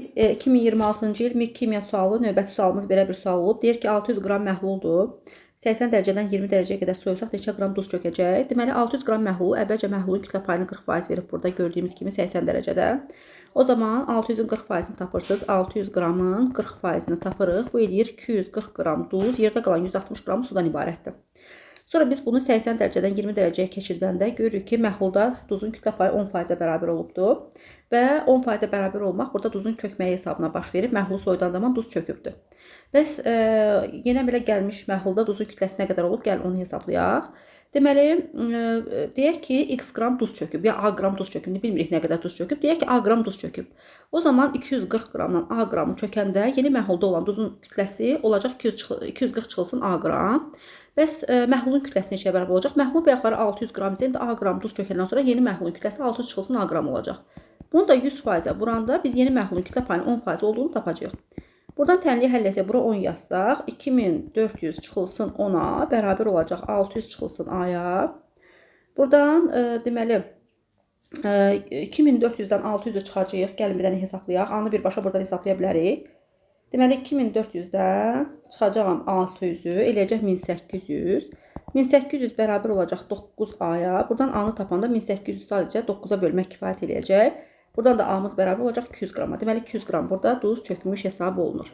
2026-cı il MİQ kimya sualı, növbəti sualımız belə bir sual olub. Deyir ki, 600 qram məhluldur. 80 dərəcədən 20 dərəcəyə qədər soyursaq neçə qram duz çökəcək? Deməli, 600 qram məhlul, əvvəlcə məhlulun kütlə payını 40% verib burada gördüyümüz kimi 80 dərəcədə. O zaman 600-ün 40%-ni tapırsınız. 600 qramın 40%-ni tapırıq. Bu eləyir 240 qram duz, yerdə qalan 160 qram sudan ibarətdir. Sonra biz bunu 80 dərəcədən 20 dərəcəyə keçirdəndə görürük ki, məhlulda duzun kütlə payı 10%-ə bərabər olubdur. Və 10%-ə bərabər olmaq burada duzun çökməyi hesabına baş verir. Məhlul soyudan zaman duz çökübdür. Bəs yenə belə gəlmiş məhlulda duzun kütləsi nə qədər olub? Gəl onu hesablayaq. Deməli, deyək ki, x qram duz çöküb, ya a qram duz çöküb, bilmirik nə qədər duz çöküb. Deyək ki, a qram duz çöküb. O zaman 240 qramdan a qramı çökəndə yeni məhlulda olan duzun kütləsi olacaq 240 çıxılsın a qram. Bəs məhlulun kütləsi neçəyə bərabər olacaq? Məhlul bayaqları 600 qram isə indi a qram duz çökəndən sonra yeni məhlulun kütləsi 600 çıxılsın a qram olacaq. Bunu da 100%-ə vuranda biz yeni məhlulun kütlə payının 10% olduğunu tapacağıq. Buradan tənliyi həll etsək, bura 10 yazsaq, 2400 çıxılsın 10-a bərabər olacaq 600 çıxılsın a-ya. Buradan deməli 2400-dən 600-ü çıxacağıq. Gəlin bir dənə hesablayaq. A-nı birbaşa buradan hesablaya bilərik. Deməli 2400-dən çıxacağam 600-ü, eləyəcək 1800. 1800 bərabər olacaq 9a-ya. Buradan A-nı tapanda 1800 sadəcə 9-a bölmək kifayət eləyəcək. Buradan da A-mız bərabər olacaq 200 qrama. Deməli 200 qram burada duz çökmüş hesab olunur.